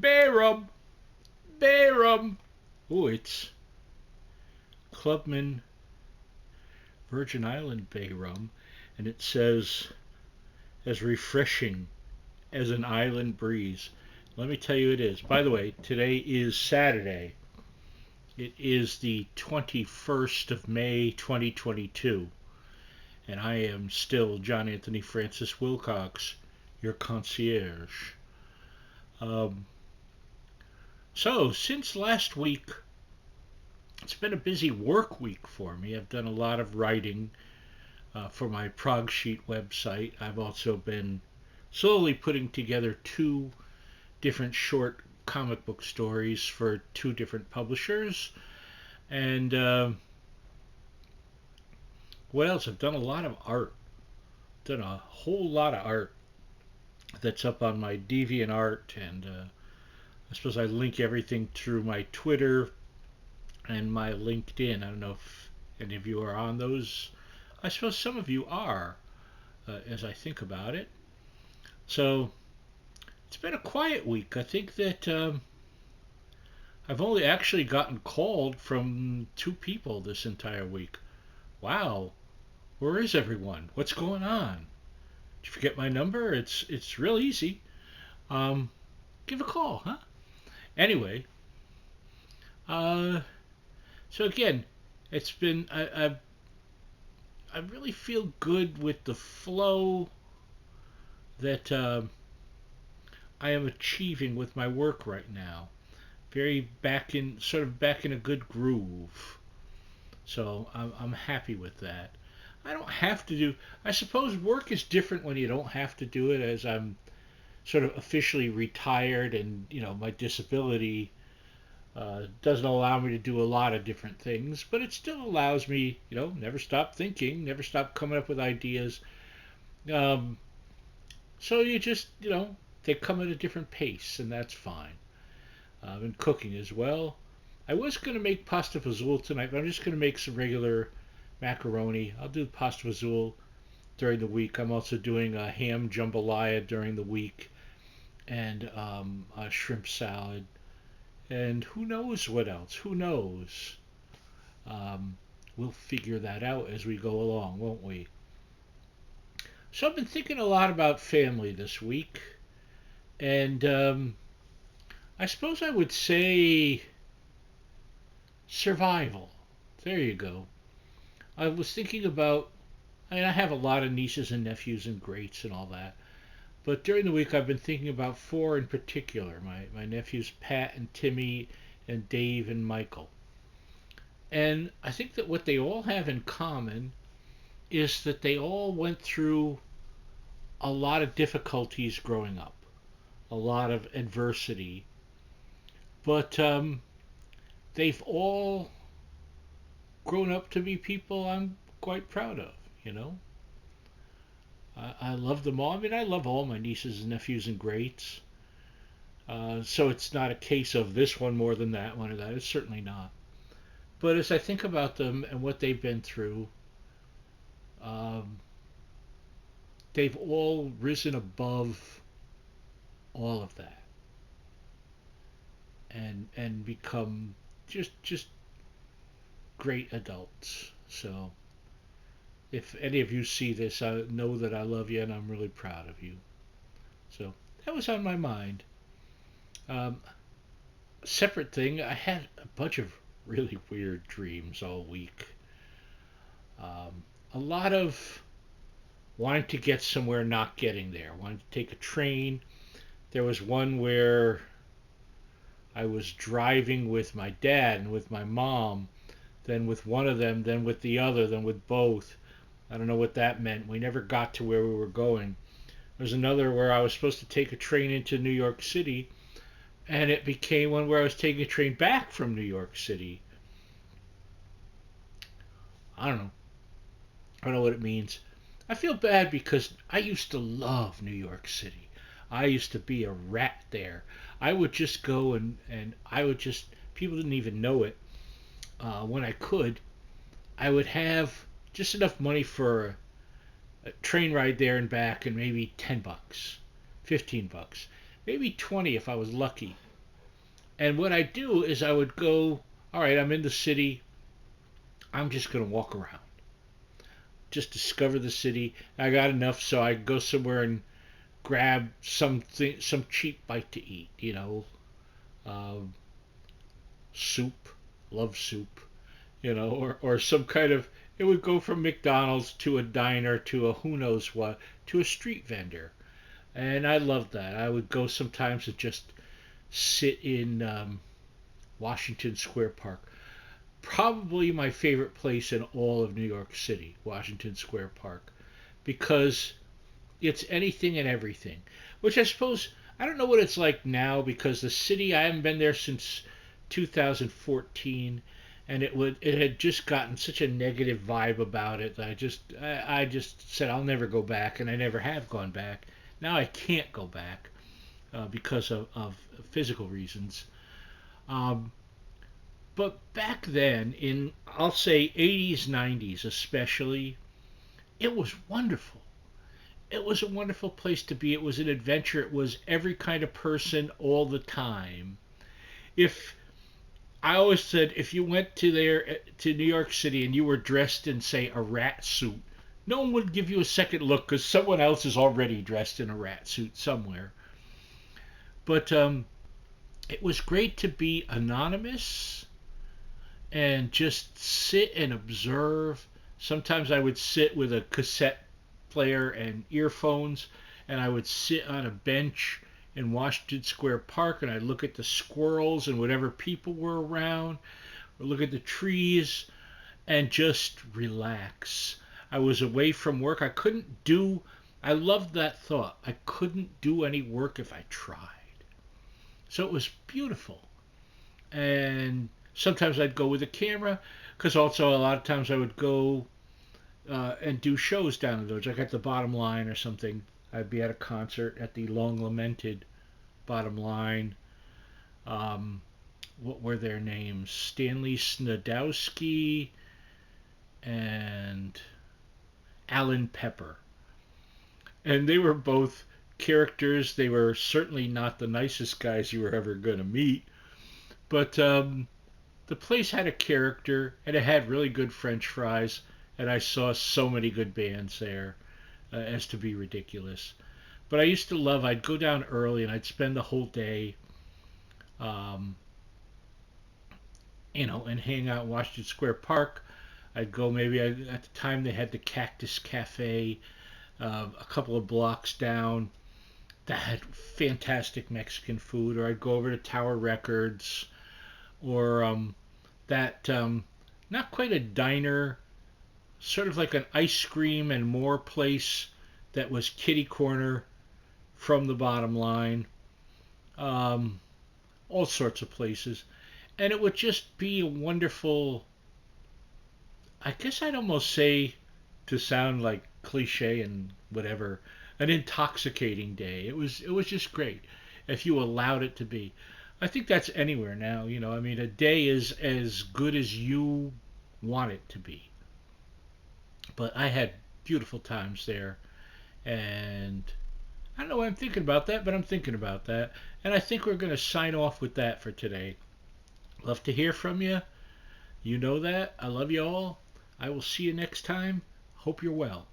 Bay rum, bay rum. Oh, it's Clubman Virgin Island Bay rum, and it says as refreshing as an island breeze. Let me tell you, it is. By the way, today is Saturday. It is the 21st of May, 2022, and I am still John Anthony Francis Wilcox, your concierge. Um, since last week, it's been a busy work week for me. I've done a lot of writing for my Prague Sheet website. I've also been slowly putting together two different short comic book stories for two different publishers. And what else? I've done a lot of art. Done a whole lot of art that's up on my DeviantArt, and I suppose I link everything through my Twitter and my LinkedIn. I don't know if any of you are on those. I suppose some of you are, as I think about it. So it's been a quiet week. I think that I've only actually gotten called from two people this entire week. Wow, where is everyone? What's going on? Did you forget my number? It's real easy. Give a call, huh? Anyway, uh, so again, it's been I really feel good with the flow that I am achieving with my work right now. Very back in a good groove. So I'm happy with that. I don't have to do. I suppose work is different when you don't have to do it, as I'm sort of officially retired, and my disability doesn't allow me to do a lot of different things, but it still allows me, never stop thinking, never stop coming up with ideas. Um, so you just, they come at a different pace, and that's fine. And cooking as well. I was going to make pasta fazool tonight, but I'm just going to make some regular macaroni. I'll do pasta fazool during the week. I'm also doing a ham jambalaya during the week, and a shrimp salad. And who knows what else? Who knows? Um, we'll figure that out as we go along, won't we? So I've been thinking a lot about family this week, and I suppose I would say survival. There you go. I was thinking about, I have a lot of nieces and nephews and greats and all that, but during the week I've been thinking about four in particular, my nephews Pat and Timmy and Dave and Michael. And I think that what they all have in common is that they all went through a lot of difficulties growing up, a lot of adversity, but they've all grown up to be people I'm quite proud of, you know. I love them all. I mean, I love all my nieces and nephews and greats. So it's not a case of this one more than that one or that. It's certainly not. But as I think about them and what they've been through, um, they've all risen above all of that and become just great adults. So if any of you see this, I know that I love you and I'm really proud of you. So that was on my mind. Um, Separate thing, I had a bunch of really weird dreams all week. A lot of wanting to get somewhere, not getting there, wanting to take a train. There was one where I was driving with my dad and with my mom, then with one of them, then with the other, then with both. I don't know what that meant. We never got to where we were going. There's another where I was supposed to take a train into New York City, and it became one where I was taking a train back from New York City. I don't know. I don't know what it means. I feel bad because I used to love New York City. I used to be a rat there. I would just go and I would just, people didn't even know it. When I could, I would have just enough money for a train ride there and back, and maybe $10, $15, maybe 20 if I was lucky. And what I do is I would go, all right, I'm in the city. I'm just going to walk around, just discover the city. I got enough so I go somewhere and grab something, some cheap bite to eat. Uh, soup, love soup. Or some kind of. It would go from McDonald's to a diner to a who knows what to a street vendor, and I loved that. I would go sometimes and just sit in Washington Square Park. Probably my favorite place in all of New York City, Washington Square Park, because it's anything and everything. Which I suppose I don't know what it's like now because the city I haven't been there since 2014, and it had just gotten such a negative vibe about it that I just said I'll never go back, and I never have gone back. Now I can't go back because of physical reasons. Um, but back then, in I'll say 80s, 90s especially, it was wonderful. It was a wonderful place to be. It was an adventure. It was every kind of person all the time. If I always said if you went to New York City and you were dressed in say a rat suit, no one would give you a second look because someone else is already dressed in a rat suit somewhere. But it was great to be anonymous and just sit and observe. Sometimes I would sit with a cassette player and earphones, and I would sit on a bench in Washington Square Park and I'd look at the squirrels and whatever people were around, or look at the trees and just relax. I was away from work. I loved that thought. I couldn't do any work if I tried. So it was beautiful. And sometimes I'd go with a camera because also a lot of times I would go and do shows down in those, like at the Bottom Line or something. I'd be at a concert at the long lamented Bottom Line. Um, what were their names? Stanley Snadowski and Alan Pepper. And they were both characters. They were certainly not the nicest guys you were ever going to meet. But the place had a character, and it had really good French fries. And I saw so many good bands there as to be ridiculous. But I used to love. I'd go down early and I'd spend the whole day, um, and hang out in Washington Square Park. I'd go maybe at the time they had the Cactus Cafe a couple of blocks down that had fantastic Mexican food, or I'd go over to Tower Records, or that not quite a diner, sort of like an ice cream and more place that was kitty corner from the Bottom Line, um, all sorts of places, and it would just be a wonderful. I guess I'd almost say, to sound like cliche and whatever, an intoxicating day. It was just great if you allowed it to be. I think that's anywhere now. I mean, a day is as good as you want it to be. But I had beautiful times there, and I don't know why I'm thinking about that, but I'm thinking about that, and I think we're going to sign off with that for today. Love to hear from you. You know that. I love you all. I will see you next time. Hope you're well.